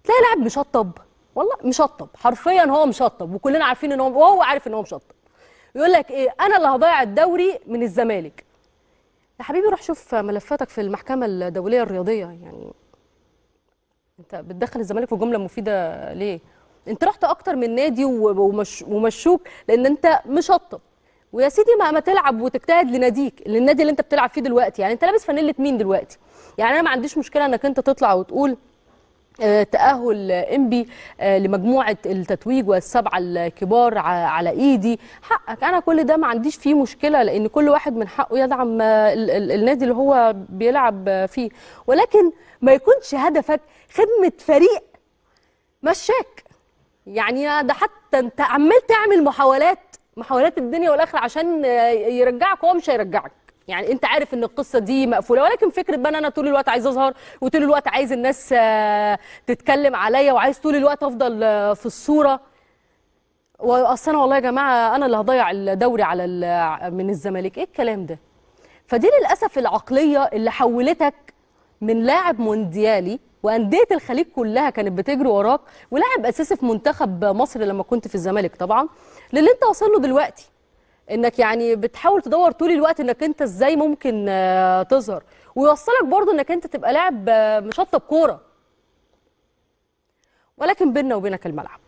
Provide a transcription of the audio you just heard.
تلاقي لاعب مشطب، والله مشطب حرفيا، هو مشطب وكلنا عارفين ان هو، وهو عارف ان هو مشطب. يقول لك ايه، انا اللي هضيع الدوري من الزمالك. يا حبيبي روح شوف ملفاتك في المحكمه الدوليه الرياضيه، يعني انت بتدخل الزمالك في جمله مفيده ليه؟ انت رحت اكتر من نادي ومشوك لان انت مشطب. ويا سيدي ما تلعب وتجتهد لناديك، للنادي اللي انت بتلعب فيه دلوقتي. يعني انت لابس فانيله مين دلوقتي؟ يعني انا ما عنديش مشكله انك انت تطلع وتقول تأهل إنبي لمجموعة التتويج والسبعة الكبار على إيدي، حقك. أنا كل ده ما عنديش فيه مشكلة، لأن كل واحد من حقه يدعم النادي اللي هو بيلعب فيه، ولكن ما يكونش هدفك خدمة فريق مشاك. يعني ده حتى أنت عمال تعمل محاولات الدنيا والآخرة عشان يرجعك، وهو مش هيرجعك. يعني انت عارف ان القصه دي مقفوله، ولكن فكره بقى انا طول الوقت عايز اظهر، وطول الوقت عايز الناس تتكلم عليا، وعايز طول الوقت افضل في الصوره. واصل انا والله يا جماعه انا اللي هضيع الدوري على من الزمالك، ايه الكلام ده؟ فدي للاسف العقليه اللي حولتك من لاعب مونديالي وانديه الخليج كلها كانت بتجري وراك، ولاعب اساسي في منتخب مصر لما كنت في الزمالك طبعا، للي انت واصل له دلوقتي. انك يعني بتحاول تدور طول الوقت انك انت ازاي ممكن تظهر، ويوصلك برضو انك انت تبقى لاعب مشطب كوره، ولكن بيننا وبينك الملعب.